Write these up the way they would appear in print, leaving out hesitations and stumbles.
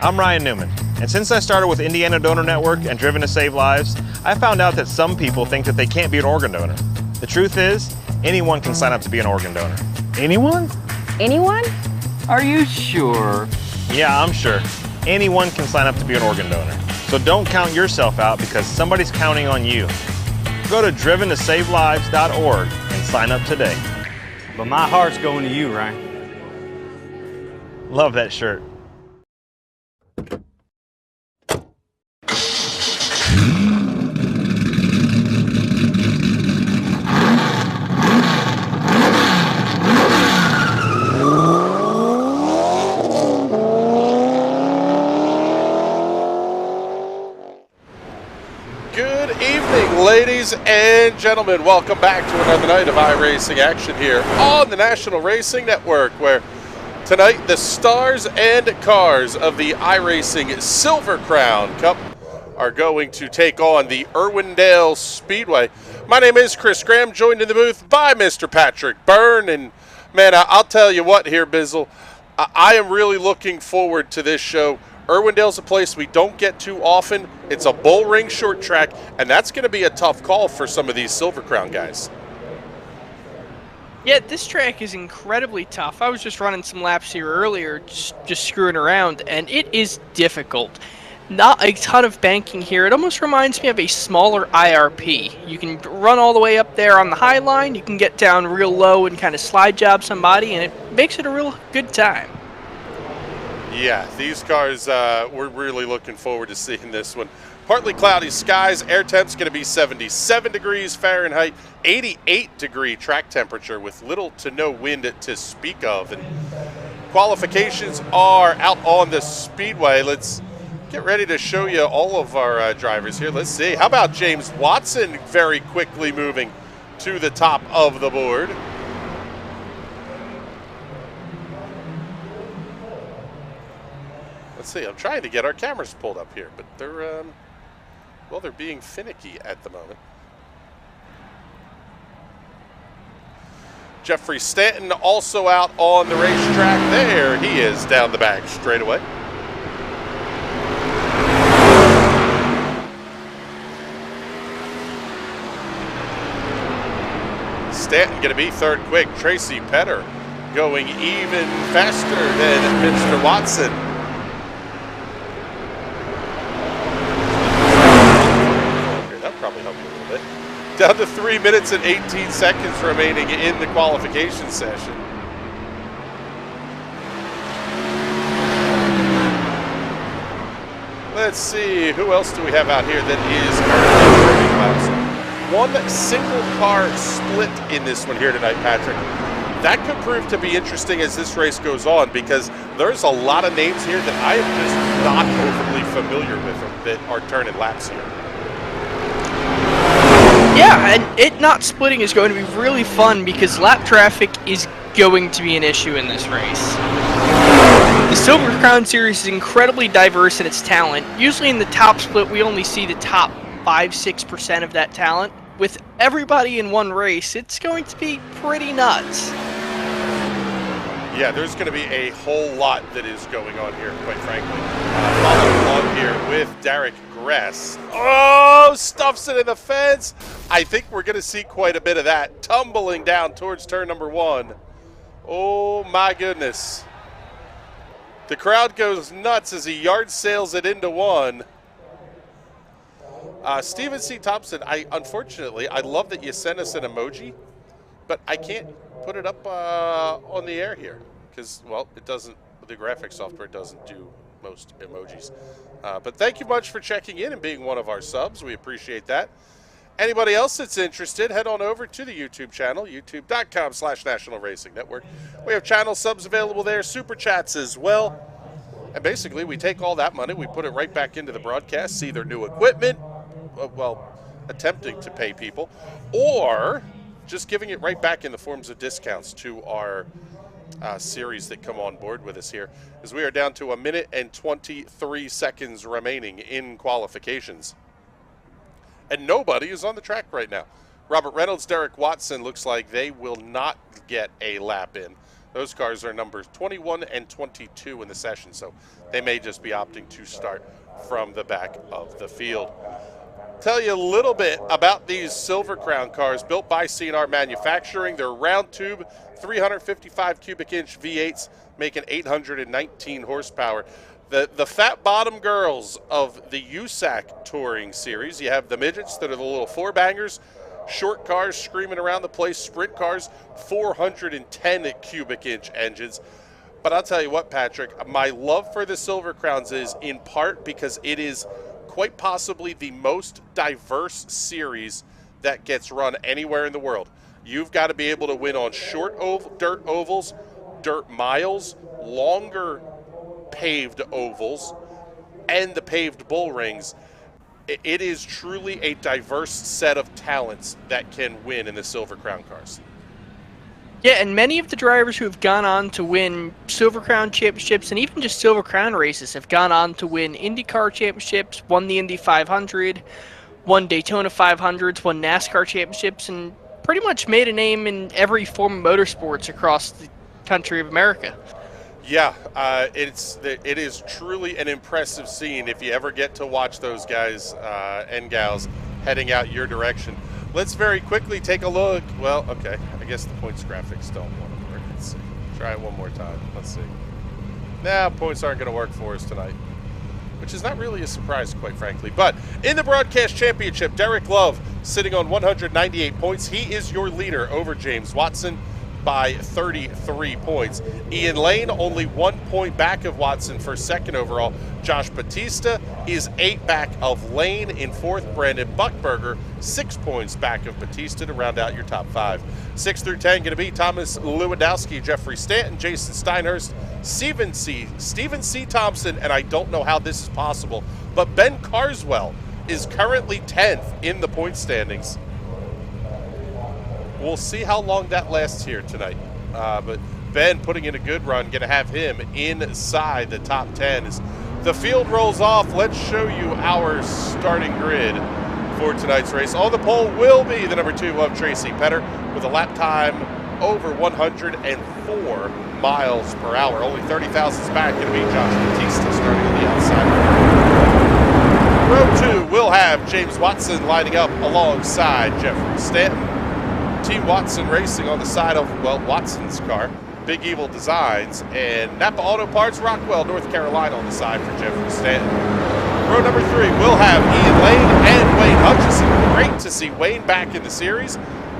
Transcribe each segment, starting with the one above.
I'm Ryan Newman, and since I started with Indiana Donor Network and Driven to Save Lives, I found out that some people think that they can't be an organ donor. The truth is, anyone can sign up to be an organ donor. Anyone? Anyone? Are you sure? Yeah, I'm sure. Anyone can sign up to be an organ donor. So don't count yourself out because somebody's counting on you. Go to driventosavelives.org and sign up today. But my heart's going to you, Ryan. Love that shirt. Good evening, ladies and gentlemen. Welcome back to another night of iRacing action here on the National Racing Network, where tonight the stars and cars of the iRacing Silver Crown Cup are going to take on the Irwindale Speedway. My name is Chris Graham, joined in the booth by Mr. Patrick Byrne. And man, I'll tell you what here, Bizzle, I am really looking forward to this show. Irwindale's a place we don't get too often. It's a bull ring short track, and that's going to be a tough call for some of these Silver Crown guys. Yeah, this track is incredibly tough. I was just running some laps here earlier, just screwing around, and it is difficult. Not a ton of banking here. It almost reminds me of a smaller IRP. You can run all the way up there on the high line, you can get down real low and kind of slide job somebody, and it makes it a real good time. Yeah, these cars, we're really looking forward to seeing this one. Partly cloudy skies, air temp's going to be 77 degrees Fahrenheit, 88-degree track temperature with little to no wind to speak of. And qualifications are out on the speedway. Let's get ready to show you all of our drivers here. Let's see. How about James Watson very quickly moving to the top of the board? Let's see, I'm trying to get our cameras pulled up here, but they're, well, they're being finicky at the moment. Jeffrey Stanton also out on the racetrack. There he is down the back straight away. Stanton going to be third quick. Tracy Petter going even faster than Mr. Watson. Probably help you a little bit. Down to 3 minutes and 18 seconds remaining in the qualification session. Let's see, who else do we have out here that is currently running laps? One single car split in this one here tonight, Patrick. That could prove to be interesting as this race goes on, because there's a lot of names here that I am just not overly familiar with that are turning laps here. Yeah, and it not splitting is going to be really fun because lap traffic is going to be an issue in this race. The Silver Crown Series is incredibly diverse in its talent. Usually in the top split, we only see the top 5-6% of that talent. With everybody in one race, it's going to be pretty nuts. Yeah, there's going to be a whole lot that is going on here, quite frankly. Following along here with Derek Gress. Oh, stuffs it in the fence. I think we're going to see quite a bit of that. Tumbling down towards turn number one. Oh, my goodness. The crowd goes nuts as he yard sails it into one. Stephen C. Thompson, unfortunately, I love that you sent us an emoji, but I can't put it up on the air here because, well, it doesn't, the graphics software doesn't do most emojis. But thank you much for checking in and being one of our subs. We appreciate that. Anybody else that's interested, head on over to the YouTube channel, youtube.com/National Racing Network. We have channel subs available there, super chats as well. And basically, we take all that money, we put it right back into the broadcast, see their new equipment, well, attempting to pay people, or just giving it right back in the forms of discounts to our series that come on board with us here, as we are down to 1 minute and 23 seconds remaining in qualifications. And nobody is on the track right now. Robert Reynolds, Derek Watson, looks like they will not get a lap in. Those cars are numbers 21 and 22 in the session, so they may just be opting to start from the back of the field. Tell you a little bit about these Silver Crown cars built by C&R Manufacturing. They're round tube, 355 cubic inch V8s, making 819 horsepower. The fat bottom girls of the USAC Touring Series, you have the midgets that are the little four bangers, short cars screaming around the place, sprint cars, 410 cubic inch engines. But I'll tell you what, Patrick, my love for the Silver Crowns is in part because it is quite possibly the most diverse series that gets run anywhere in the world. You've got to be able to win on short dirt ovals, dirt miles, longer paved ovals, and the paved bull rings. It is truly a diverse set of talents that can win in the Silver Crown cars. Yeah, and many of the drivers who have gone on to win Silver Crown championships and even just Silver Crown races have gone on to win IndyCar championships, won the Indy 500, won Daytona 500s, won NASCAR championships, and pretty much made a name in every form of motorsports across the country of America. Yeah, it is truly an impressive scene if you ever get to watch those guys and gals heading out your direction. Let's very quickly take a look. Well, okay, I guess the points graphics don't want to work. Let's see. Try it one more time. Let's see. Nah, points aren't going to work for us tonight, which is not really a surprise, quite frankly. But in the Broadcast Championship, Derek Love sitting on 198 points. He is your leader over James Watson by 33 points. Ian Lane only 1 point back of Watson for second overall. Josh Batista is 8 back of Lane in fourth. Brandon Buckberger 6 points back of Batista to round out your top 5. 6 through 10 going to be Thomas Lewandowski, Jeffrey Stanton, Jason Steinhurst, Stephen C. Thompson, and I don't know how this is possible, but Ben Carswell is currently 10th in the point standings. We'll see how long that lasts here tonight. But Ben putting in a good run, going to have him inside the top 10. As the field rolls off, let's show you our starting grid for tonight's race. On the pole will be the number 2 of Tracy Petter with a lap time over 104 miles per hour. Only 30 thousandths back, going to be Josh Batista starting on the outside. Row 2 will have James Watson lining up alongside Jeffrey Stanton. Team Watson Racing on the side of, well, Watson's car, Big Evil Designs, and Napa Auto Parts, Rockwell, North Carolina on the side for Jeffrey Stanton. Row number 3 will have Ian Lane and Wayne Hutchison. Great to see Wayne back in the series,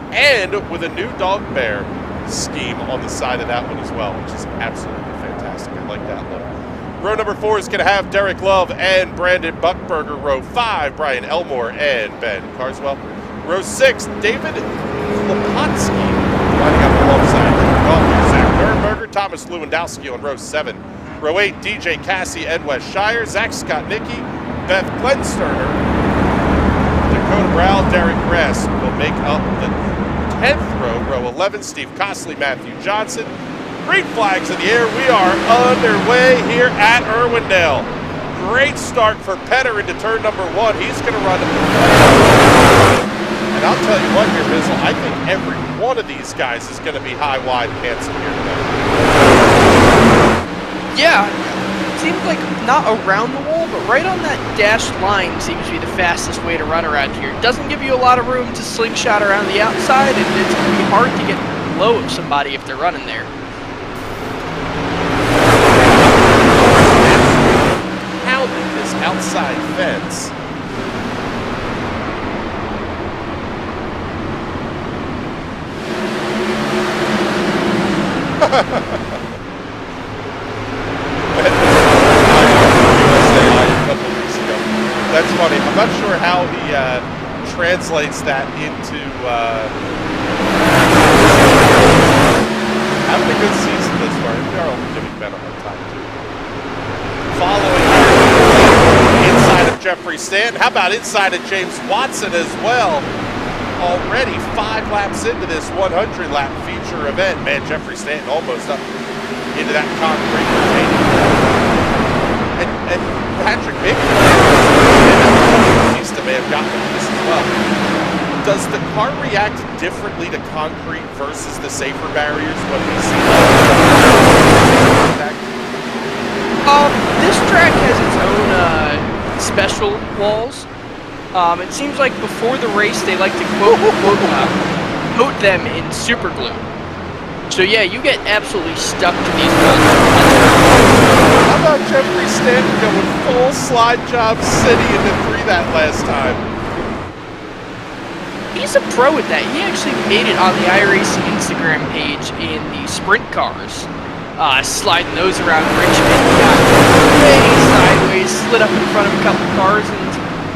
and with a new dog bear scheme on the side of that one as well, which is absolutely fantastic. I like that look. Row number 4 is going to have Derek Love and Brandon Buckberger. Row 5, Brian Elmore and Ben Carswell. Row 6, David Lepotsky lining up alongside Zach Nuremberger, Thomas Lewandowski on row 7. Row 8, DJ Cassie and Wes Shire, Zach Scott-Nicky, Beth Glensterner, Dakota Brow, Derek Grass will make up the 10th row. Row 11, Steve Costley, Matthew Johnson. Green flags in the air. We are underway here at Irwindale. Great start for Petter into turn number 1. He's going to run. And I'll tell you what here, Bizzle, I think every one of these guys is going to be high, wide, and handsome here tonight. Yeah, seems like not around the wall, but right on that dashed line seems to be the fastest way to run around here. It doesn't give you a lot of room to slingshot around the outside, and it's going to be hard to get low of somebody if they're running there. Pounding this outside fence. That's funny. I'm not sure how he translates that into having a good season this far. We are giving Ben a hard time too. Following inside of Jeffrey Stanton. How about inside of James Watson as well? Already 5 laps into this 100-lap feature event. Man, Jeffrey Stanton almost up into that concrete retaining wall. And Patrick, maybe Batista may have gotten this as well. Does the car react differently to concrete versus the safer barriers when we see contact? This track has its own special walls. It seems like before the race they like to coat them in super glue. So yeah, you get absolutely stuck to these walls. How about Jeffrey Stanton going full slide job city into 3 that last time? He's a pro at that. He actually made it on the iRacing Instagram page in the sprint cars. Sliding those around Richmond. Got way sideways, slid up in front of a couple cars, and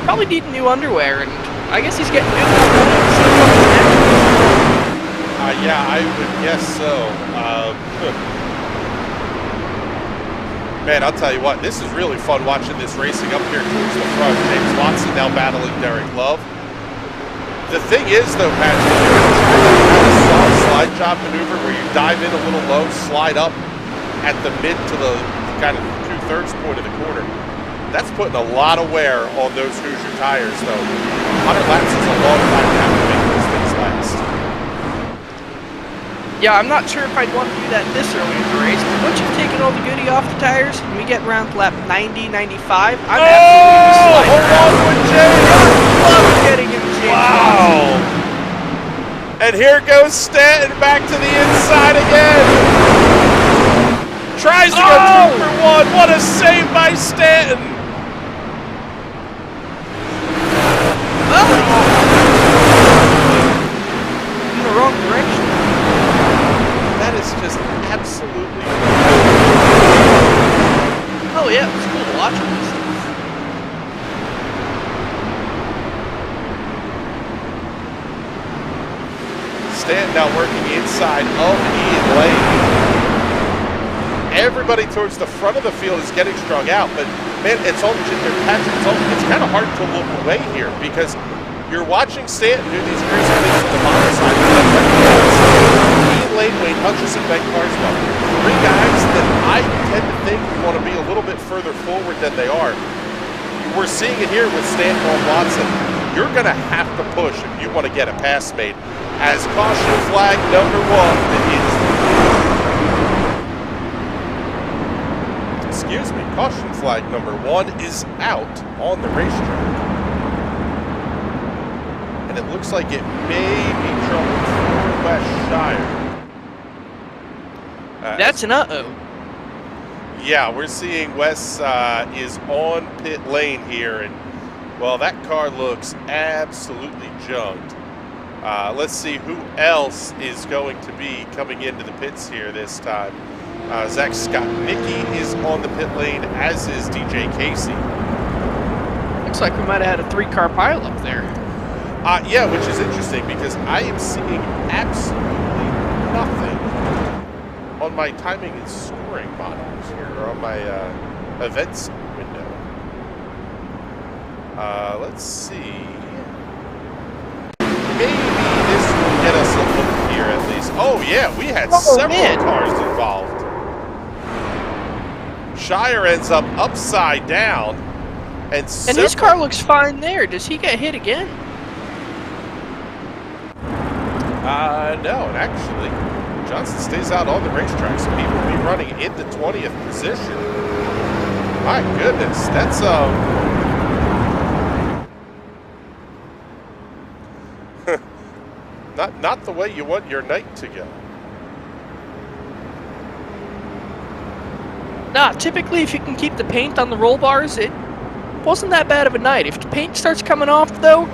probably need new underwear. And I guess he's getting good enough. Yeah, I would guess so. Man, I'll tell you what, this is really fun watching this racing up here towards the front. James Watson now battling Derek Love. The thing is, though, Patrick, you're trying to have a soft slide job maneuver where you dive in a little low, slide up at the mid to the kind of 2/3 point of the corner. That's putting a lot of wear on those Hoosier tires, though. 100 laps is a long time to have to make those things last. Yeah, I'm not sure if I'd want to do that this early in the race, but once you've taken all the goodie off the tires and we get around lap 90, 95, I'm absolutely sliding around. With James! Love getting him changed. Wow! And here goes Stanton back to the inside again. Tries to go 2 for 1. What a save by Stanton! In the wrong direction. That is just absolutely. Oh yeah, it was cool watching this. Stanton now working inside of Ian Lane. Everybody towards the front of the field is getting strung out, but man, it's kind of hard to look away here because you're watching Stanton do these crazy things on the bottom side. Ian Lane, Wayne Hutchison, Ben Carswell. 3 guys that I tend to think want to be a little bit further forward than they are. We're seeing it here with Stanton and Watson. You're going to have to push if you want to get a pass made. As caution flag number 1 is, caution flag number 1 is out on the racetrack. And it looks like it may be trouble for West Shire. That's an uh-oh. Yeah, we're seeing Wes is on pit lane here, and well, that car looks absolutely junked. Let's see who else is going to be coming into the pits here this time. Zach Scott Nicky is on the pit lane, as is DJ Casey. Looks like we might have had a 3-car pileup there. Yeah, which is interesting because I am seeing absolutely nothing on my timing and scoring monitors here, or on my events window. Let's see. Maybe this will get us a look here at least. Oh yeah, we had several cars involved. Shire ends up upside down, and his car looks fine there. Does he get hit again? No, and actually, Johnson stays out on the racetrack, so he will be running in the 20th position. My goodness, that's not the way you want your night to go. Nah, typically if you can keep the paint on the roll bars, it wasn't that bad of a night. If the paint starts coming off, though,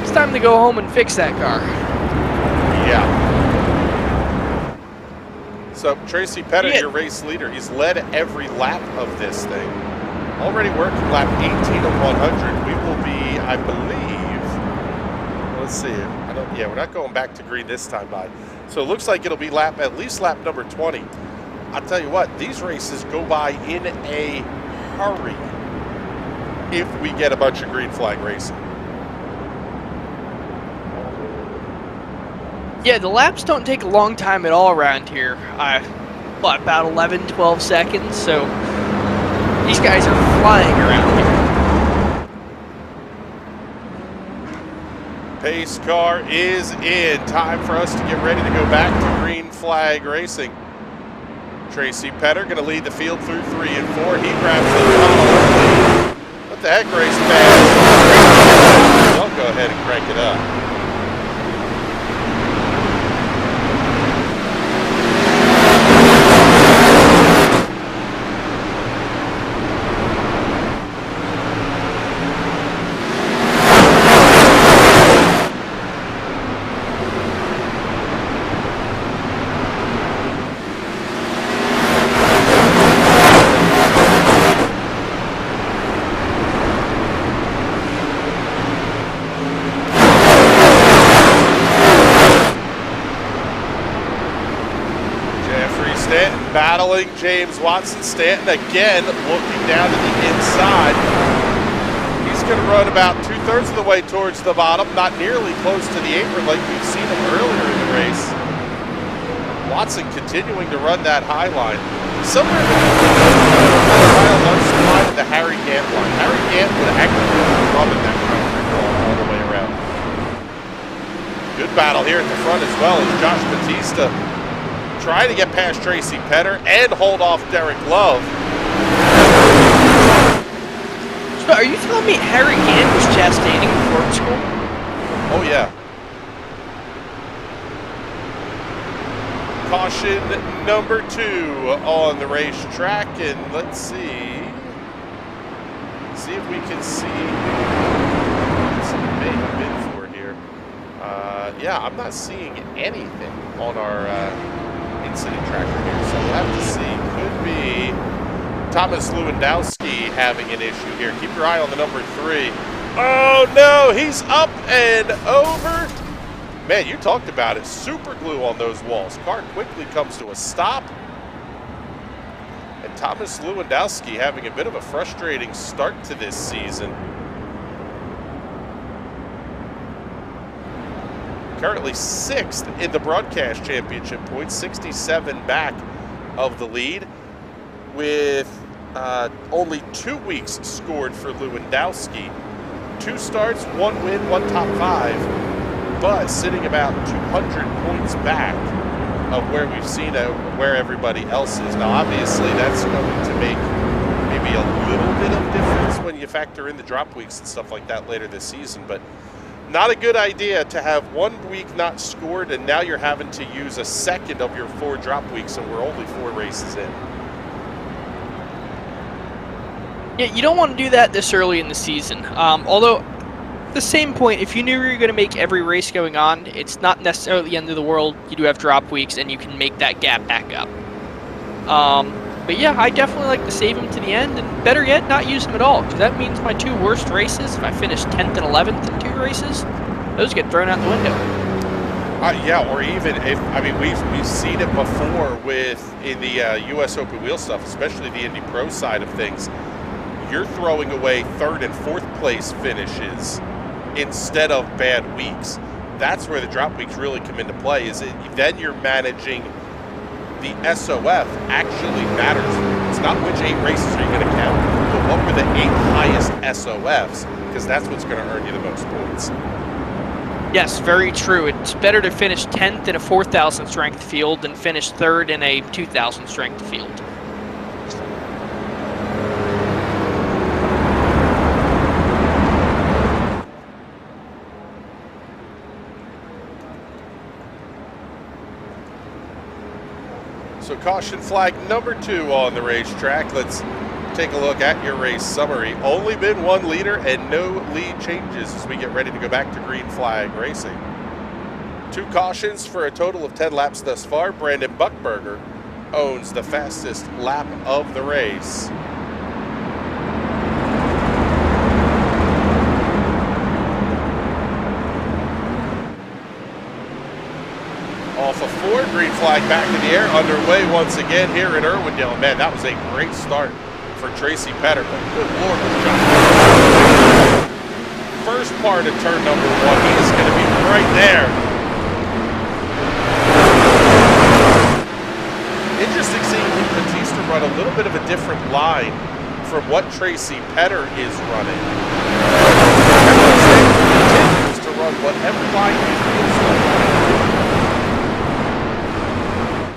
it's time to go home and fix that car. Yeah. So Tracy Pettit, your race leader, he's led every lap of this thing. Already working lap 18 of 100. We will be, I believe, let's see. Yeah, we're not going back to green this time by. So it looks like it'll be at least lap number 20. I'll tell you what, these races go by in a hurry if we get a bunch of green flag racing. Yeah, the laps don't take a long time at all around here. About 11, 12 seconds, so these guys are flying around here. Pace car is in. Time for us to get ready to go back to green flag racing. Tracy Petter going to lead the field through 3 and 4. He grabs the lead. What the heck, race fans? Don't go ahead and crank it up. Battling James Watson. Stanton again looking down to the inside. He's going to run about 2/3 of the way towards the bottom, not nearly close to the apron like we've seen him earlier in the race. Watson continuing to run that high line. Somewhere in the Harry Gant line. Harry Gant would actually be rubbing that all the way around. Good battle here at the front as well as Josh Batista trying to get past Tracy Petter and hold off Derek Love. So are you telling me Harry Gant was Chastaining before school? Oh, yeah. Caution number 2 on the racetrack, and let's see if we can see what it may have been for here. Yeah, I'm not seeing anything on our incident tracker here, so we'll have to see. Could be Thomas Lewandowski having an issue here. Keep your eye on the number 3. Oh no, he's up and over. Man, you talked about it. Super glue on those walls. Car quickly comes to a stop. And Thomas Lewandowski having a bit of a frustrating start to this season. Currently 6th in the broadcast championship points, 67 back of the lead, with only 2 weeks scored for Lewandowski. 2 starts, 1 win, 1 top 5, but sitting about 200 points back of where we've seen where everybody else is. Now, obviously, that's going to make maybe a little bit of difference when you factor in the drop weeks and stuff like that later this season, but not a good idea to have 1 week not scored, and now you're having to use a second of your 4 drop weeks, and we're only 4 races in. Yeah, you don't want to do that this early in the season. Although, at the same point, if you knew you were going to make every race going on, it's not necessarily the end of the world. You do have drop weeks, and you can make that gap back up. But yeah, I definitely like to save them to the end, and better yet, not use them at all, because that means my 2 worst races, if I finish 10th and 11th in 2 races, those get thrown out the window. Yeah, or even if, I mean, we've seen it before in the U.S. Open Wheel stuff, especially the Indy Pro side of things. You're throwing away 3rd and 4th place finishes instead of bad weeks. That's where the drop weeks really come into play. Then you're managing the SOF actually matters. It's not which 8 races are you going to count, but what were the 8 highest SOFs, because that's what's going to earn you the most points. Yes, very true. It's better to finish 10th in a 4,000 strength field than finish 3rd in a 2,000 strength field. So caution flag number 2 on the racetrack. Let's take a look at your race summary. Only been 1 leader and no lead changes as we get ready to go back to green flag racing. 2 cautions for a total of 10 laps thus far. Brandon Buckberger owns the fastest lap of the race. Off of 4, green flag back in the air, underway once again here in Irwindale. Man, that was a great start for Tracy Petter, but good Lord, John. First part of turn number 1, he is going to be right there. Interesting seeing Batista run a little bit of a different line from what Tracy Petter is running. Continues to run whatever line you feel so.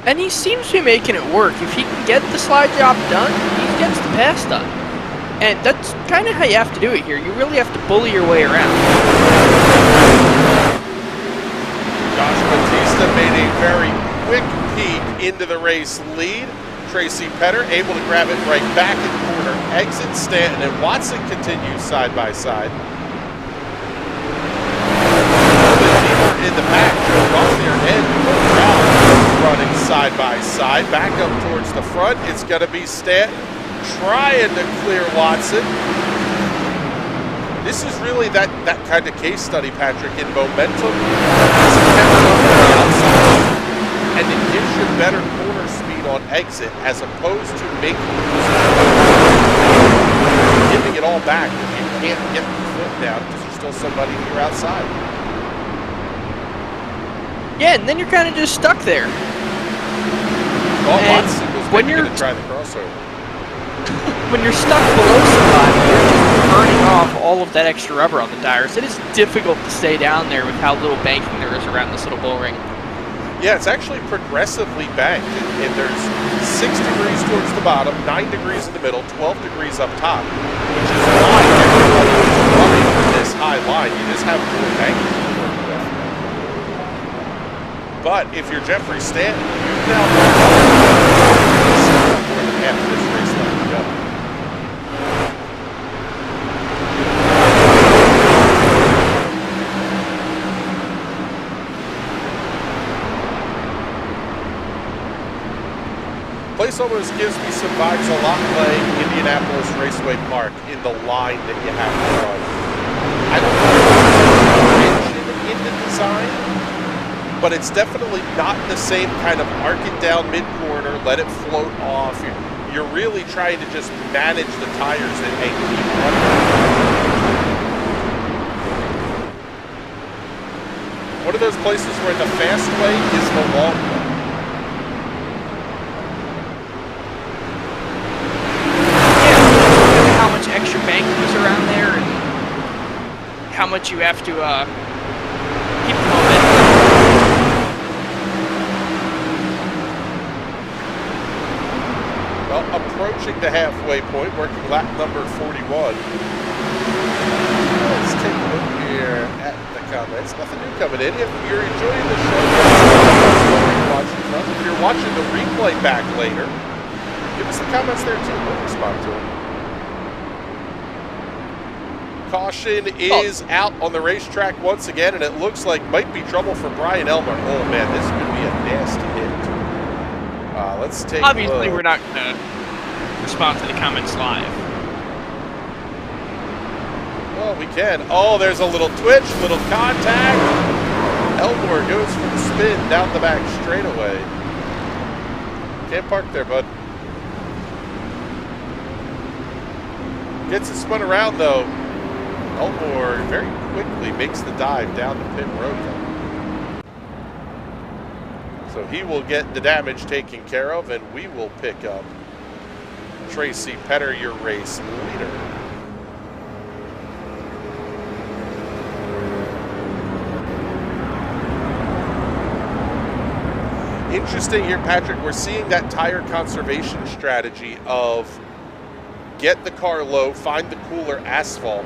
And he seems to be making it work. If he can get the slide job done, he gets the pass done. And that's kind of how you have to do it here. You really have to bully your way around. Josh Batista made a very quick peek into the race lead. Tracy Petter able to grab it right back in corner. Exit Stanton and Watson continues side by side. In the back, Joe Rossier and Brown running side by side. Back up towards the front. It's going to be Stanton trying to clear Watson. This is really that kind of case study, Patrick, in momentum. And it gives you better corner speed on exit as opposed to giving it all back when you can't get the foot down because there's still somebody here outside. Yeah, and then you're kind of just stuck there. Well, Watson was when you're you're going to try the crossover. When you're stuck below somebody, you're just burning off all of that extra rubber on the tires. It is difficult to stay down there with how little banking there is around this little bull ring. Yeah, it's actually progressively banked. And there's 6 degrees towards the bottom, 9 degrees in the middle, 12 degrees up top, which is why everybody is running this high line. You just have more banking to work with. But if you're Jeffrey Stanton, you've now more than half of this race left to go. Place almost gives me some vibes a lot like Indianapolis Raceway Park in the line that you have to run. I don't know if it's in the design, but it's definitely not the same kind of arc it down mid-corner, let it float off. You're really trying to just manage the tires and keep running. One of those places where the fast way is the long way. How much extra banking is around there and how much you have to keep the momentum. Well, approaching the halfway point, working lap number 41. Let's take a look here at the comments. Nothing new coming in. If you're enjoying the show, if you're watching the replay back later, give us the comments there too. We'll respond to them. Caution is out on the racetrack once again, and it looks like might be trouble for Brian Elmer. Oh man, this could be a nasty hit. Let's take Obviously, we're not going to respond to the comments live. Well, we can. Oh, there's a little twitch, little contact. Elmore goes for the spin down the back straightaway. Can't park there, bud. Gets it spun around, though. Elmore very quickly makes the dive down the pit road. So he will get the damage taken care of, and we will pick up Tracy Petter, your race leader. Interesting here, Patrick, we're seeing that tire conservation strategy of get the car low, find the cooler asphalt.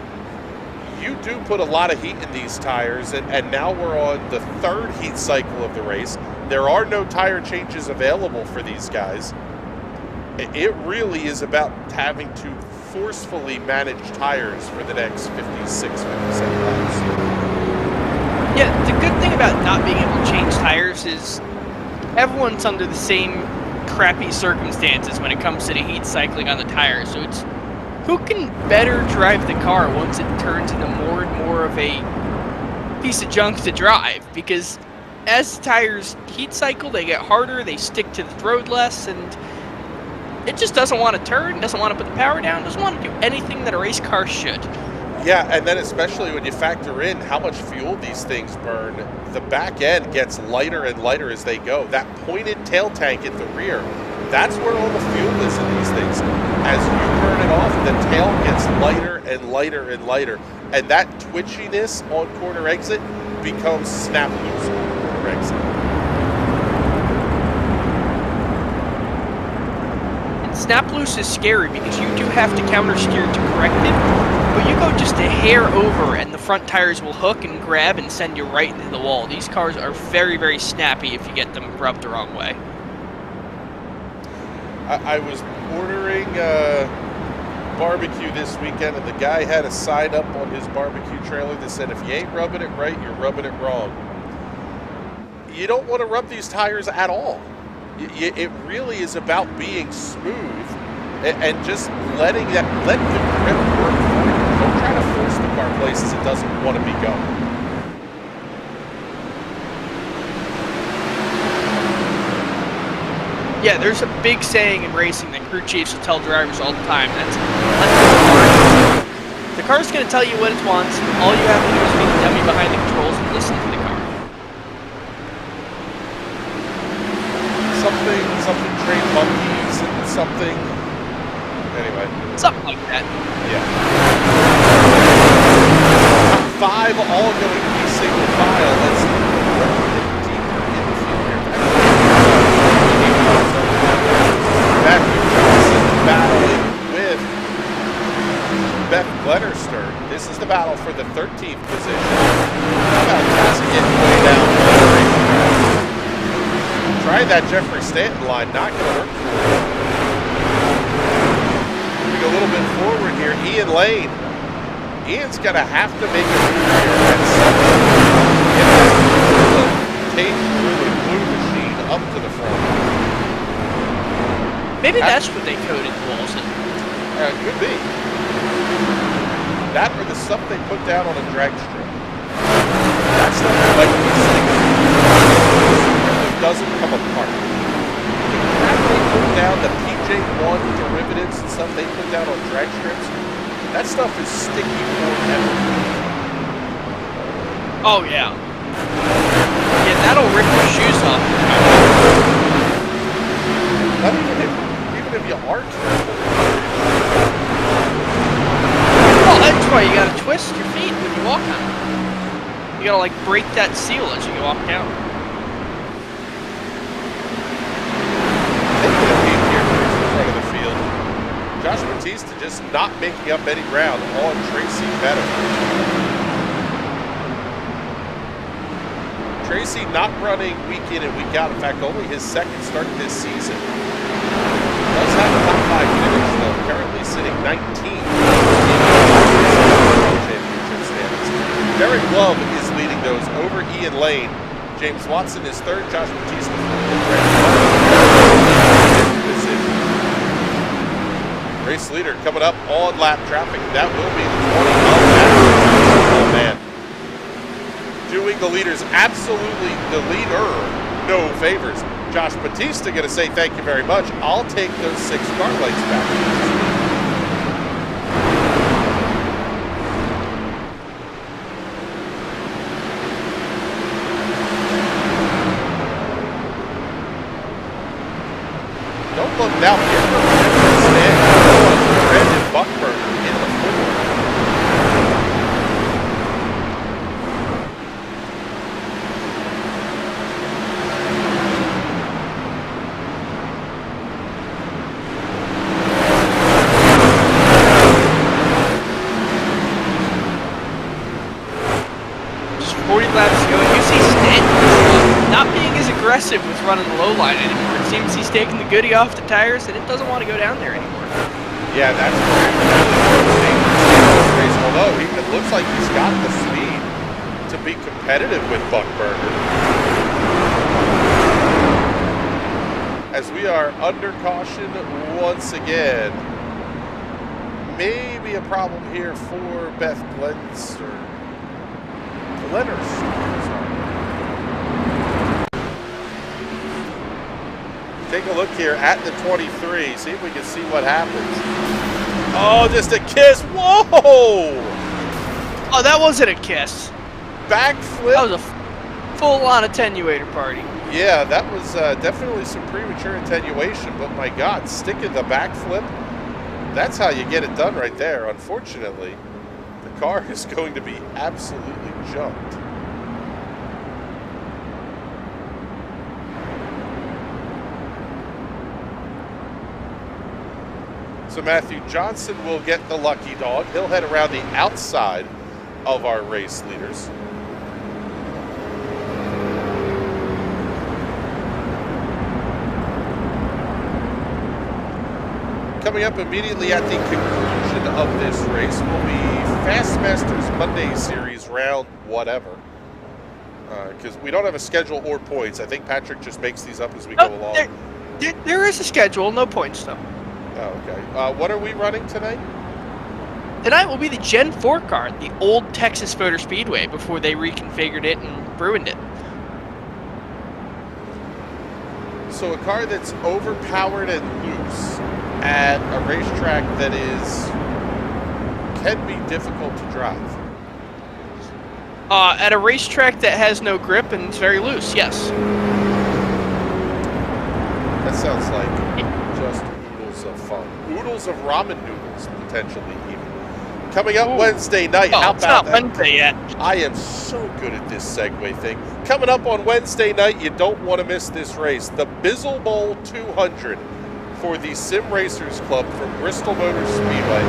You do put a lot of heat in these tires, and now we're on the third heat cycle of the race. There are no tire changes available for these guys. It really is about having to forcefully manage tires for the next 56, 57 laps. Yeah, the good thing about not being able to change tires is everyone's under the same crappy circumstances when it comes to the heat cycling on the tires. So it's who can better drive the car once it turns into more and more of a piece of junk to drive, because as tires heat cycle, they get harder, they stick to the road less, and it just doesn't want to turn, doesn't want to put the power down, doesn't want to do anything that a race car should. Yeah, and then especially when you factor in how much fuel these things burn, the back end gets lighter and lighter as they go. That pointed tail tank at the rear, that's where all the fuel is in these things. As you burn it off, the tail gets lighter and lighter and lighter. and that twitchiness on corner exit becomes snap loose on corner exit. And snap loose is scary because you do have to counter steer to correct it, but you go just a hair over and the front tires will hook and grab and send you right into the wall. These cars are very, very snappy if you get them rubbed the wrong way. I was ordering barbecue this weekend, and the guy had a sign up on his barbecue trailer that said, if you ain't rubbing it right, you're rubbing it wrong. You don't want to rub these tires at all. It really is about being smooth and just let the grip work for you. Don't try to force the car places it doesn't want to be going. Yeah, there's a big saying in racing that crew chiefs will tell drivers all the time. That's let the car. The car's going to tell you what it wants. All you have to do is be the dummy behind the controls and listen to the car. Something train monkeys and something. Anyway. Something like that. Yeah. 5 all going to be single file. Let's work a bit deeper in the field here. Back to Johnson battling with Beth Glennerster. This is the battle for the 13th position. How about passing it way down the racetrack? Tried that Jeffrey Stanton line, not going to work. Moving a little bit forward here, Ian Lane. Ian's going to have to make a move here at something. Take the blue machine up to the front. Maybe that's what they coated the walls in. Could be. That or the stuff they put down on a drag strip. That stuff like doesn't come apart. The crap they put down, the PJ1 derivatives and stuff they put down on drag strips, that stuff is sticky forever. Oh, yeah. Yeah, that'll rip your shoes off. Not even if you are careful. Well, that's why you gotta twist your feet when you walk on it. You gotta like break that seal as you walk down. Taking a peek here towards the front of the field. Josh Batista just not making up any ground on Tracy Meadow. Tracy not running week in and week out. In fact, only his second start this season. Does have a top 5 finish, though. Currently sitting 19th in the championship standings. Derek Love is leading those over Ian Lane. James Watson is third. Josh Batista fourth. Race leader coming up on lap traffic. That will be the 20 of that. Oh, man. Doing the leaders absolutely, the leader, no favors. Josh Batista going to say thank you very much. I'll take those 6 car lights back. Don't look down here. Brandon Buckberger in the 4. With running the low line anymore. It seems he's taking the goodie off the tires and it doesn't want to go down there anymore. Yeah, that's correct. Although it looks like he's got the speed to be competitive with Buckberger. As we are under caution once again. Maybe a problem here for Beth Glennerster. Take a look here at the 23. See if we can see what happens. Oh, just a kiss. Whoa! Oh, that wasn't a kiss. Backflip. That was a full-on attenuator party. Yeah, that was definitely some premature attenuation, but my God, sticking the backflip, that's how you get it done right there, unfortunately. The car is going to be absolutely jumped. So Matthew Johnson will get the lucky dog. He'll head around the outside of our race leaders. Coming up immediately at the conclusion of this race will be Fast Masters Monday Series round whatever. Because we don't have a schedule or points. I think Patrick just makes these up as we go along. There is a schedule, no points though. Oh, okay. What are we running tonight? Tonight will be the Gen 4 car, the old Texas Motor Speedway, before they reconfigured it and ruined it. So a car that's overpowered and loose at a racetrack that can be difficult to drive. At a racetrack that has no grip and is very loose, yes. That sounds like just oodles of fun. Oodles of ramen noodles, potentially even. Coming up Wednesday night. How it's about not that? Wednesday yet. I am so good at this segue thing. Coming up on Wednesday night, you don't want to miss this race. The Bizzle Bowl 200 for the Sim Racers Club from Bristol Motor Speedway.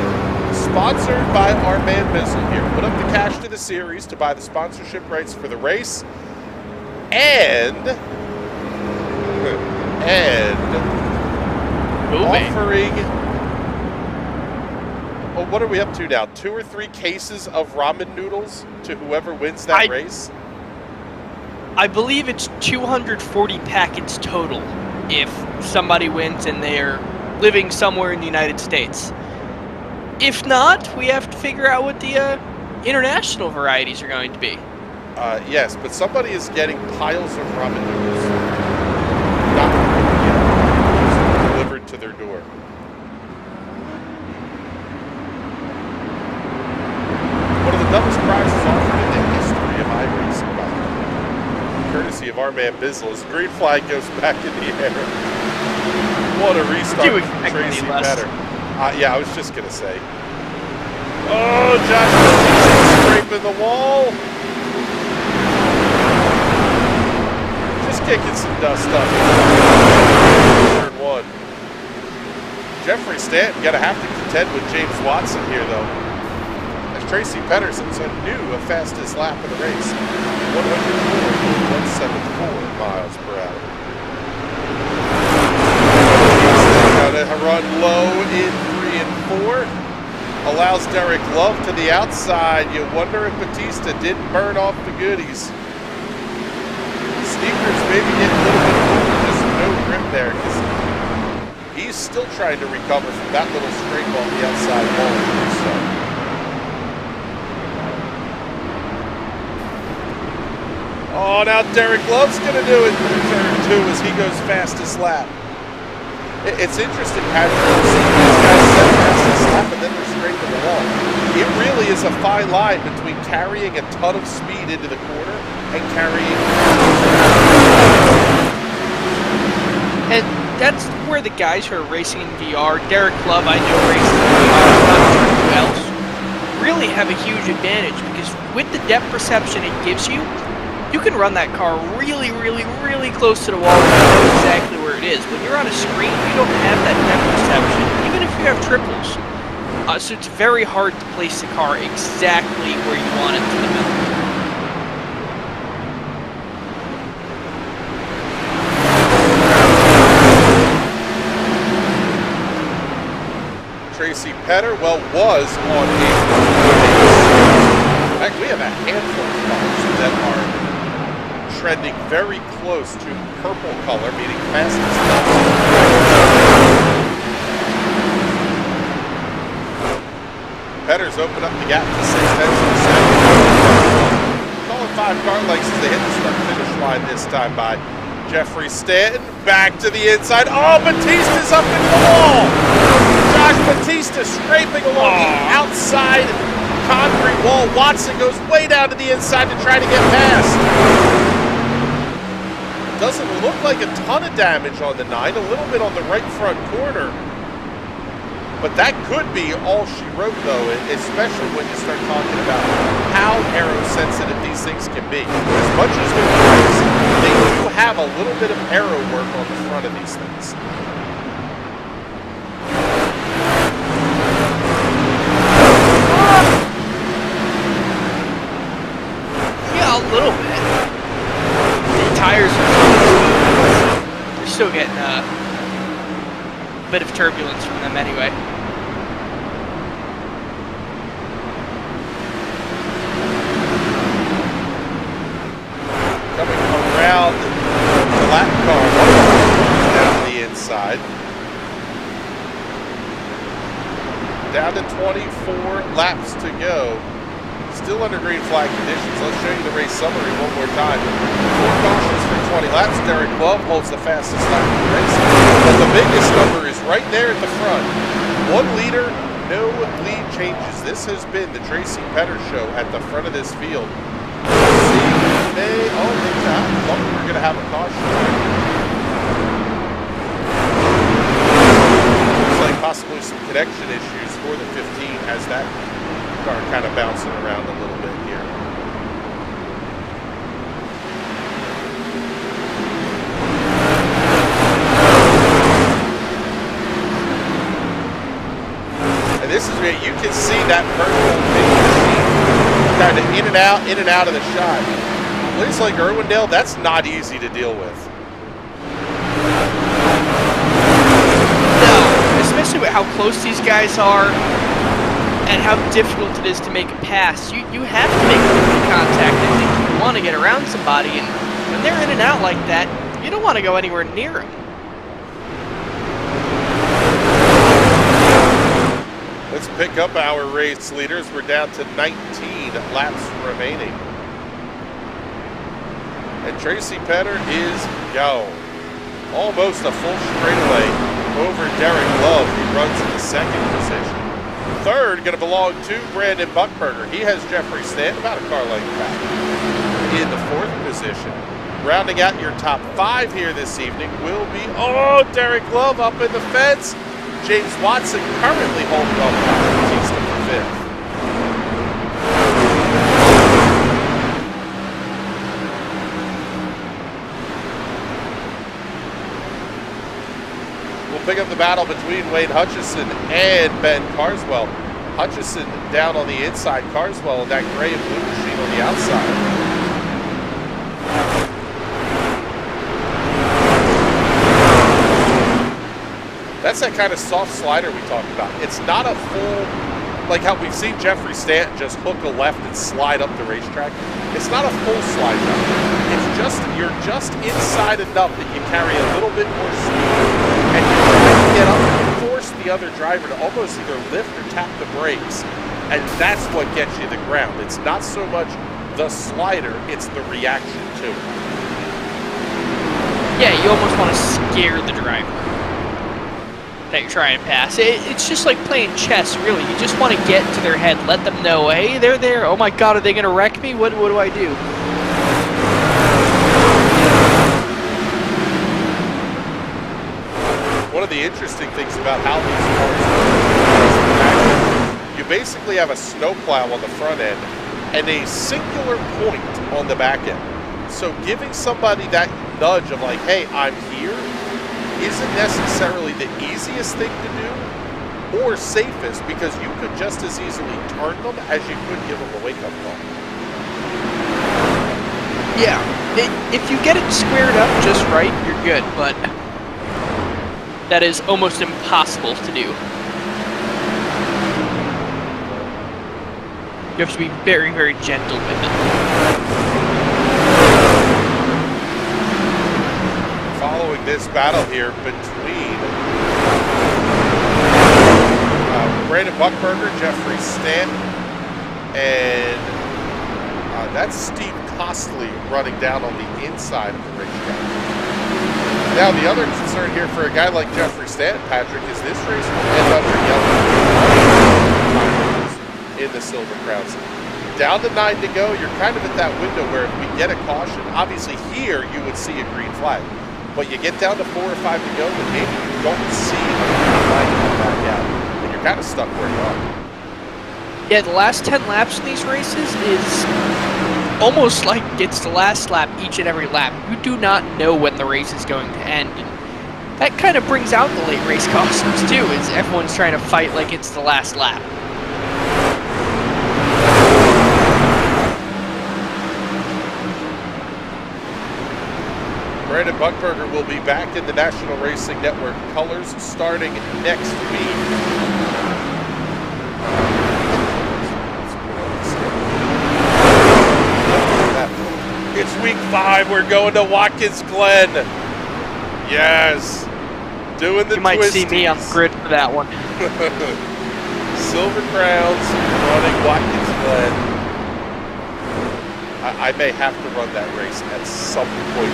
Sponsored by our man Bizzle here. Put up the cash to the series to buy the sponsorship rights for the race. And offering... Well, what are we up to now? 2 or 3 cases of ramen noodles to whoever wins that race? I believe it's 240 packets total if somebody wins and they're living somewhere in the United States. If not, we have to figure out what the international varieties are going to be. Yes, but somebody is getting piles of ramen noodles. Not delivered to their door. One of the dumbest prizes offered in the history of iRacing, by the way. Courtesy of our man Bizzle, as the green flag goes back in the air. What a restart from Tracy Better. Yeah, I was just going to say. Oh, Josh scraping the wall. Just kicking some dust up. Turn 1. Jeffrey Stanton going to have to contend with James Watson here, though. As Tracy Pedersen's a fastest lap of the race. 104.174 miles per hour. Got to run low in 3 and 4. Allows Derek Love to the outside. You wonder if Batista didn't burn off the goodies. Sneakers maybe getting a little bit older, just no grip there, because he's still trying to recover from that little scrape on the outside wall. Oh, now Derek Love's going to do it in turn 2 as he goes fastest lap. It's interesting, Patrick, to see these guys set fastest lap and then they're scraping the wall. It really is a fine line between carrying a ton of speed into the corner and carrying... And that's where the guys who are racing in VR, Derek Love, I know races in VR, not who else, really have a huge advantage because with the depth perception it gives you, you can run that car really, really, really close to the wall and know exactly where it is. When you're on a screen, you don't have that depth perception, even if you have triples. So it's very hard to place the car exactly where you want it to the middle. Tracy Petter, was on a... In fact, we have a handful of cars that are trending very close to purple color, meaning fastest lap. Petter's opened up the gap to 6 tenths of a second. Calling 5 car lengths as they hit the start-finish line this time by Jeffrey Stanton. Back to the inside. Oh, Batista's up in the wall! Josh Batista scraping along the outside concrete wall. Watson goes way down to the inside to try to get past. Doesn't look like a ton of damage on the 9, a little bit on the right front corner. But that could be all she wrote, though, especially when you start talking about how aero-sensitive these things can be. As much as they're nice, they do have a little bit of aero work on the front of these things. Yeah, a little bit. The tires are still getting a bit of turbulence from them anyway. Coming around the lap car down the inside. Down to 24 laps to go. Still under green flag conditions. Let's show you the race summary one more time. 4 cautions for 20 laps. Derek Love holds the fastest lap of the race. But the biggest number is right there at the front. 1 leader, no lead changes. This has been the Tracy Petter show at the front of this field. Let's see. We're going to have a caution. Looks like possibly some connection issues for the 15 as that car kind of bouncing around a little bit here. And this is where you can see that purple machine kind of in and out of the shot. A place like Irwindale, that's not easy to deal with. No, especially with how close these guys are and how difficult it is to make a pass. You have to make contact. I think you want to get around somebody, and when they're in and out like that, you don't want to go anywhere near them. Let's pick up our race leaders. We're down to 19 laps remaining. And Tracy Petter is gone. Almost a full straightaway over Derek Love, who runs in the 2nd position. Third going to belong to Brandon Buckberger. He has Jeffrey Stanton about a car length back in the 4th position. Rounding out your top 5 here this evening will be, Derek Love up in the fence. James Watson currently holding on to Batista for 5th. Pick up the battle between Wayne Hutchison and Ben Carswell. Hutchison down on the inside, Carswell in that gray and blue machine on the outside. That's that kind of soft slider we talked about. It's not a full, like how we've seen Jeffrey Stanton just hook a left and slide up the racetrack. It's not a full slide down. It's just, you're just inside enough that you carry a little bit more speed. And you're trying to get up and force the other driver to almost either lift or tap the brakes. And that's what gets you the ground. It's not so much the slider, it's the reaction to it. Yeah, you almost want to scare the driver that you're trying to pass. It's just like playing chess, really. You just want to get to their head, let them know, hey, they're there. Oh my God, are they going to wreck me? What do I do? One of the interesting things about how these cars work, you basically have a snowplow on the front end and a singular point on the back end. So giving somebody that nudge of like, hey, I'm here, isn't necessarily the easiest thing to do or safest, because you could just as easily turn them as you could give them a wake-up call. Yeah, if you get it squared up just right, you're good, but that is almost impossible to do. You have to be very, very gentle with it. Following this battle here between Brandon Buckberger, Jeffrey Stanton, and that's Steve Costley running down on the inside of the racetrack. Now, the other concern here for a guy like Jeffrey Stanton, Patrick, is this race will end under yellow in the Silver Crowns. Down to 9 to go, you're kind of at that window where if we get a caution, obviously here you would see a green flag. But you get down to 4 or 5 to go, and maybe you don't see a green flag come back out. And you're kind of stuck where you are. Yeah, the last 10 laps in these races is almost like it's the last lap each and every lap. You do not know when the race is going to end. And that kind of brings out the late race costumes too, is everyone's trying to fight like it's the last lap. Brandon Buckberger will be back in the National Racing Network colors starting next week. It's week 5. We're going to Watkins Glen. Yes. Doing the You might twisties. see me on the grid for that one. Silver Crowns running Watkins Glen. I may have to run that race at some point.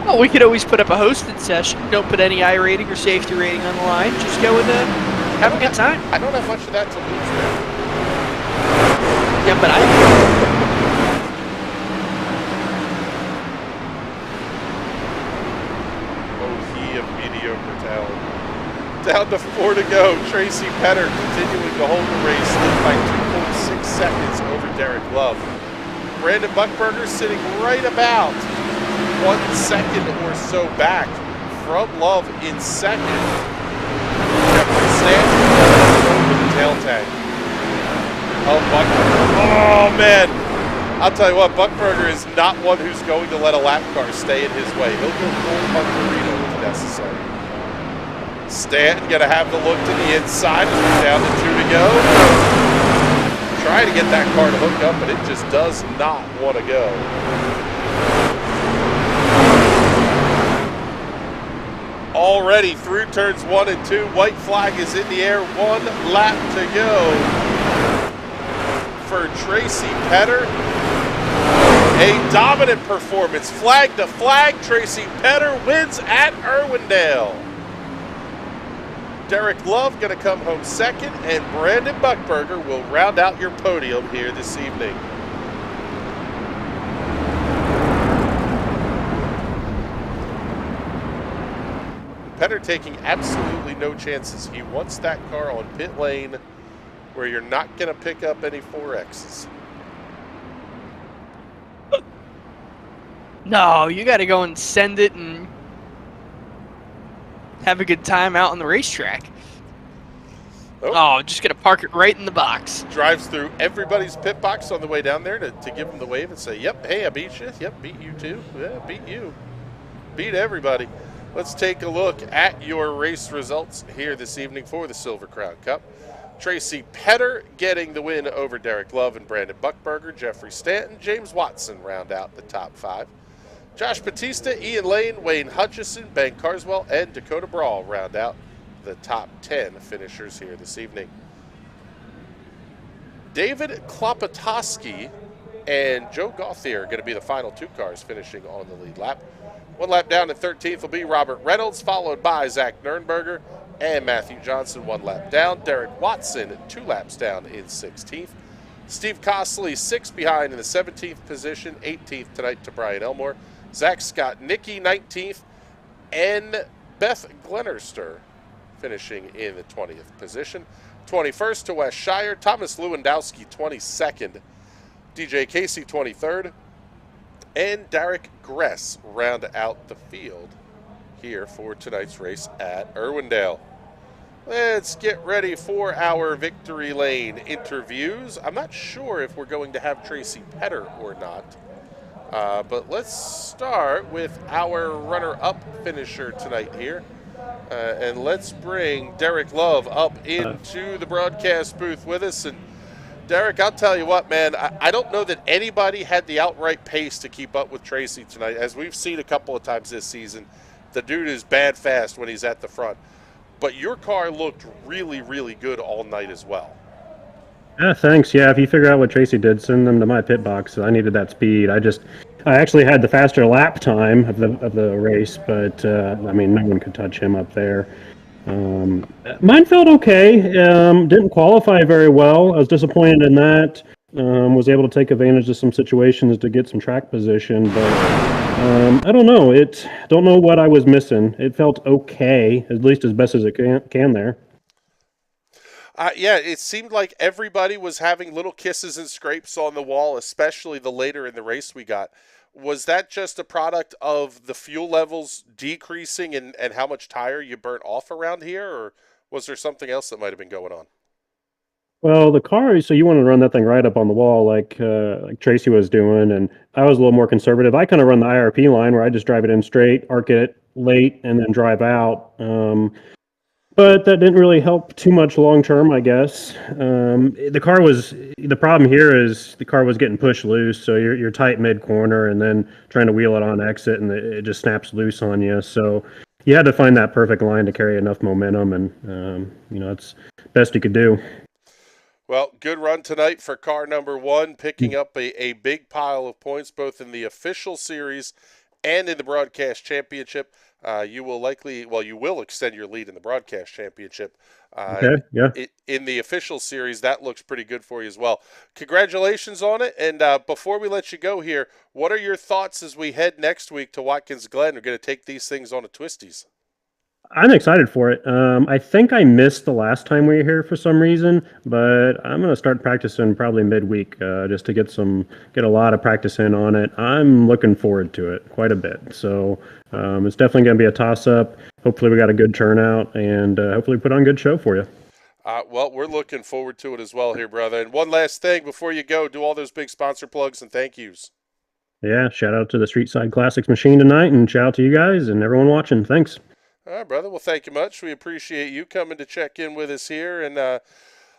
Well, we could always put up a hosted session. Don't put any iRating or safety rating on the line. Just go and have a good time. I don't have much of that to lose there. Yeah, but He of mediocre talent. Down to 4 to go. Tracy Petter continuing to hold the race, lead by 2.6 seconds over Derek Love. Brandon Buckberger sitting right about 1 second or so back from Love in second. Jeffrey Stanton with the tail tag. Oh, Buckberger. Oh, man. I'll tell you what, Buckberger is not one who's going to let a lap car stay in his way. He'll go full Buckarino if necessary. Stanton going to have the look to the inside as we're down to 2 to go. Trying to get that car to hook up, but it just does not want to go. Already through turns 1 and 2. White flag is in the air. 1 lap to go for Tracy Petter. A dominant performance. Flag to flag. Tracy Petter wins at Irwindale. Derek Love going to come home second, and Brandon Buckberger will round out your podium here this evening. Petter taking absolutely no chances. He wants that car on pit lane where you're not going to pick up any 4Xs. no, you got to go and send it and have a good time out on the racetrack. Oh, just going to park it right in the box. Drives through everybody's pit box on the way down there to give them the wave and say, yep, hey, I beat you. Yep, beat you too. Yeah, beat you. Beat everybody. Let's take a look at your race results here this evening for the Silver Crown Cup. Tracy Petter getting the win over Derek Love and Brandon Buckberger. Jeffrey Stanton, James Watson round out the top 5. Josh Batista, Ian Lane, Wayne Hutchison, Ben Carswell, and Dakota Brawl round out the top 10 finishers here this evening. David Klopotowski and Joe Gauthier are going to be the final 2 cars finishing on the lead lap. 1 lap down in 13th will be Robert Reynolds, followed by Zach Nurnberger and Matthew Johnson. 1 lap down. Derek Watson 2 laps down in 16th. Steve Costley 6th behind in the 17th position. 18th tonight to Brian Elmore. Zach Scott Nicky 19th, and Beth Glennerster finishing in the 20th position. 21st to Wes Shire, Thomas Lewandowski 22nd, DJ Casey 23rd, and Derek Gress round out the field here for tonight's race at Irwindale. Let's get ready for our Victory Lane interviews. I'm not sure if we're going to have Tracy Petter or not. But let's start with our runner-up finisher tonight here. And let's bring Derek Love up into the broadcast booth with us. And Derek, I'll tell you what, man, I don't know that anybody had the outright pace to keep up with Tracy tonight. As we've seen a couple of times this season, the dude is bad fast when he's at the front. But your car looked really, really good all night as well. Yeah, thanks. Yeah, if you figure out what Tracy did, send them to my pit box. I needed that speed. I actually had the faster lap time of the race, but I mean, no one could touch him up there. Mine felt okay. Didn't qualify very well. I was disappointed in that. Was able to take advantage of some situations to get some track position, but I don't know. Don't know what I was missing. It felt okay, at least as best as it can there. Yeah, it seemed like everybody was having little kisses and scrapes on the wall, especially the later in the race we got. Was that just a product of the fuel levels decreasing and how much tire you burnt off around here, or was there something else that might have been going on? Well, the car, so you want to run that thing right up on the wall like Tracy was doing, and I was a little more conservative. I kind of run the IRP line where I just drive it in straight, arc it late, and then drive out. But that didn't really help too much long term, I guess. The problem here is the car was getting pushed loose, so you're tight mid corner, and then trying to wheel it on exit, and it just snaps loose on you. So you had to find that perfect line to carry enough momentum, and it's best you could do. Well, good run tonight for car number one, picking up a big pile of points both in the official series and in the broadcast championship. You will extend your lead in the broadcast championship. Okay, yeah. In the official series, that looks pretty good for you as well. Congratulations on it. And before we let you go here, what are your thoughts as we head next week to Watkins Glen? We're going to take these things on a Twisties. I'm excited for it. I think I missed the last time we were here for some reason, but I'm going to start practicing probably midweek just to get a lot of practice in on it. I'm looking forward to it quite a bit. So it's definitely going to be a toss-up. Hopefully we got a good turnout, and hopefully we put on a good show for you. Well, we're looking forward to it as well here, brother. And one last thing before you go, do all those big sponsor plugs and thank yous. Yeah, shout out to the Street Side Classics machine tonight, and shout out to you guys and everyone watching. Thanks. All right, brother. Well, thank you much. We appreciate you coming to check in with us here. And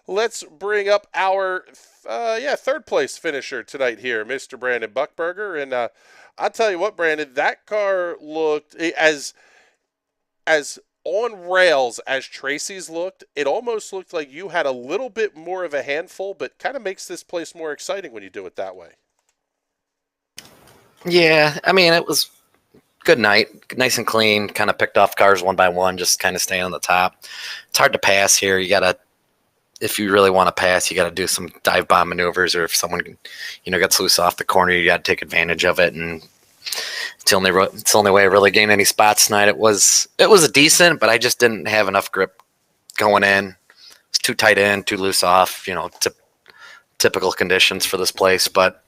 let's bring up our third place finisher tonight here, Mr. Brandon Buckberger. And I'll tell you what, Brandon, that car looked as on rails as Tracy's looked. It almost looked like you had a little bit more of a handful, but kind of makes this place more exciting when you do it that way. Yeah, I mean, it was good night, nice and clean, kind of picked off cars one by one, just kind of staying on the top. It's hard to pass here. If you really want to pass, you got to do some dive bomb maneuvers, or if someone, gets loose off the corner, you got to take advantage of it. And it's the only way I really gained any spots tonight. It was a decent, but I just didn't have enough grip going in. It's too tight in, too loose off, typical conditions for this place. But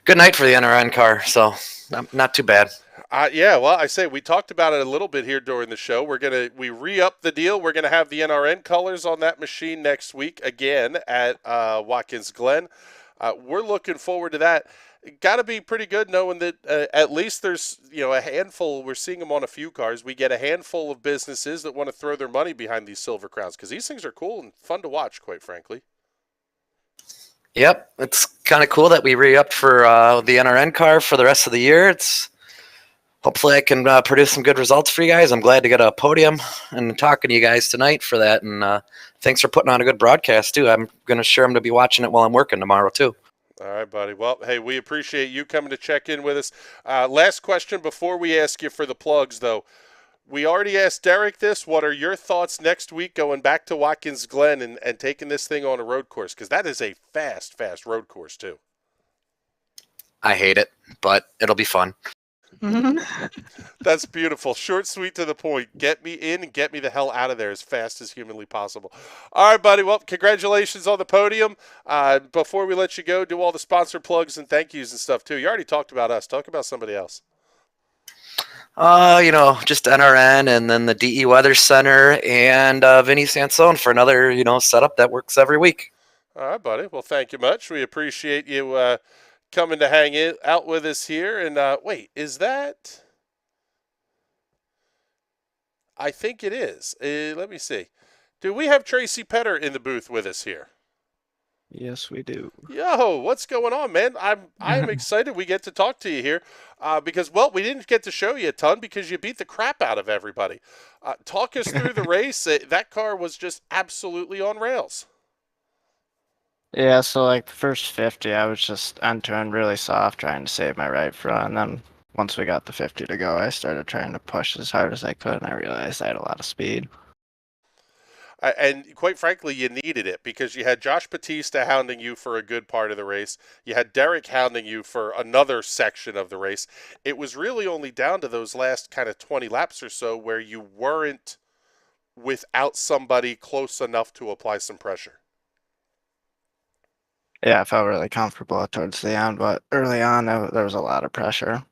good night for the NRN car, so not too bad. I say we talked about it a little bit here during the show. We re-up the deal. We're gonna have the NRN colors on that machine next week again at Watkins Glen. We're looking forward to that. Got to be pretty good knowing that at least there's a handful. We're seeing them on a few cars. We get a handful of businesses that want to throw their money behind these silver crowns because these things are cool and fun to watch, quite frankly. Yep, it's kind of cool that we re-upped for the NRN car for the rest of the year. Hopefully I can produce some good results for you guys. I'm glad to get a podium and talking to you guys tonight for that. And thanks for putting on a good broadcast, too. I'm going to be watching it while I'm working tomorrow, too. All right, buddy. Well, hey, we appreciate you coming to check in with us. Last question before we ask you for the plugs, though. We already asked Derek this. What are your thoughts next week going back to Watkins Glen and taking this thing on a road course? Because that is a fast road course, too. I hate it, but it'll be fun. That's beautiful. Short, sweet, to the point. Get me in and get me the hell out of there as fast as humanly possible. All right, buddy. Well, congratulations on the podium. Before we let you go, do all the sponsor plugs and thank yous and stuff, too. You already talked about us. Talk about somebody else. Just NRN and then the DE Weather Center and Vinny Sansone for another, setup that works every week. All right, buddy. Well, thank you much. We appreciate you coming to hang out with us here. And wait, is that? I think it is. Let me see. Do we have Tracy Petter in the booth with us here? Yes, we do. Yo, what's going on, man? I'm excited we get to talk to you here because, well, we didn't get to show you a ton because you beat the crap out of everybody. Talk us through the race. That car was just absolutely on rails. Yeah, so the first 50, I was just entering really soft, trying to save my right front. And then once we got the 50 to go, I started trying to push as hard as I could, and I realized I had a lot of speed. And quite frankly, you needed it because you had Josh Batista hounding you for a good part of the race. You had Derek hounding you for another section of the race. It was really only down to those last kind of 20 laps or so where you weren't without somebody close enough to apply some pressure. Yeah, I felt really comfortable towards the end, but early on there was a lot of pressure.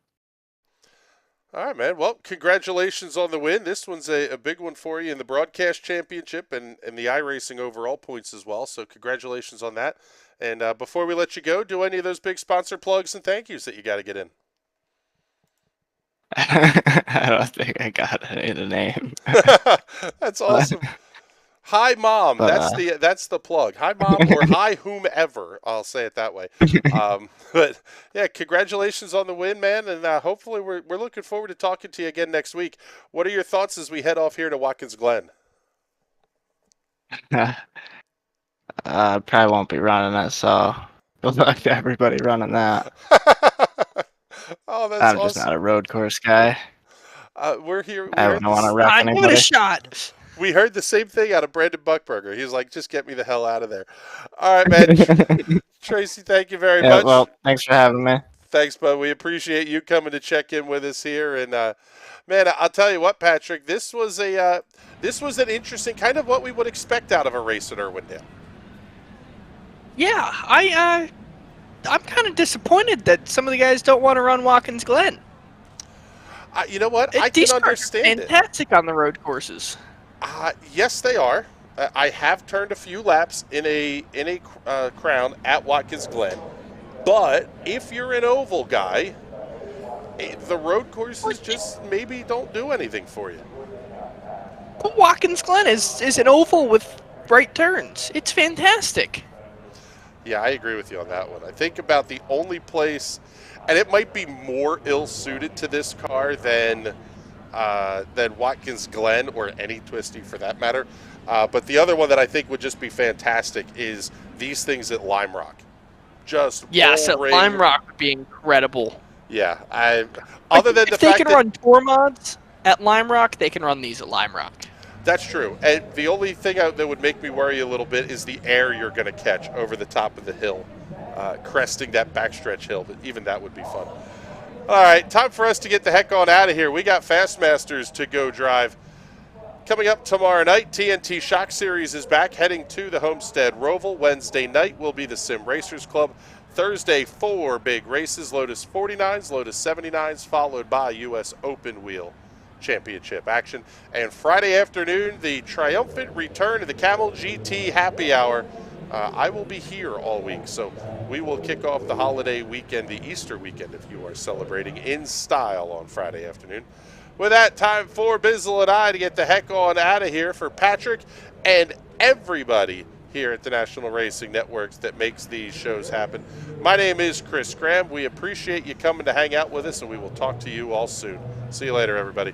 All right, man. Well, congratulations on the win. This one's a big one for you in the Broadcast Championship and the iRacing overall points as well. So congratulations on that. And before we let you go, do any of those big sponsor plugs and thank yous that you got to get in? I don't think I got any of the name. That's awesome. Hi, Mom. But, that's the plug. Hi, Mom, or hi, whomever. I'll say it that way. But yeah, congratulations on the win, man, and hopefully we're looking forward to talking to you again next week. What are your thoughts as we head off here to Watkins Glen? probably won't be running it, so good luck to everybody running that. Oh, that's I'm awesome. just not a road course guy. We're here. I don't want to wreck Give it anybody. a shot. We heard the same thing out of Brandon Buckberger. He was like, just get me the hell out of there. All right, man. Tracy, thank you very much. Well, thanks for having me. Thanks, bud. We appreciate you coming to check in with us here. And, man, I'll tell you what, Patrick, this was an interesting kind of what we would expect out of a race at Irwindale. Yeah, I'm kind of disappointed that some of the guys don't want to run Watkins Glen. You know what? I can understand it. Fantastic on the road courses. Yes, they are. I have turned a few laps in a crown at Watkins Glen, but if you're an oval guy, the road courses just maybe don't do anything for you. But Watkins Glen is an oval with right turns. It's fantastic. Yeah, I agree with you on that one. I think about the only place, and it might be more ill-suited to this car than Watkins Glen or any Twisty for that matter. But the other one that I think would just be fantastic is these things at Lime Rock. Just so Lime Rock would be incredible. Yeah, other than the fact that they can run tour mods at Lime Rock, they can run these at Lime Rock. That's true. And the only thing that would make me worry a little bit is the air you're going to catch over the top of the hill, cresting that backstretch hill. But even that would be fun. All right, time for us to get the heck on out of here. We got Fastmasters to go drive. Coming up tomorrow night, TNT Shock Series is back, heading to the Homestead Roval. Wednesday night will be the Sim Racers Club. Thursday, 4 big races, Lotus 49s, Lotus 79s, followed by U.S. Open Wheel Championship action. And Friday afternoon, the triumphant return of the Camel GT Happy Hour. I will be here all week, so we will kick off the holiday weekend, the Easter weekend, if you are celebrating in style on Friday afternoon. With that, time for Bizzle and I to get the heck on out of here. For Patrick and everybody here at the National Racing Networks that makes these shows happen, my name is Chris Graham. We appreciate you coming to hang out with us, and we will talk to you all soon. See you later, everybody.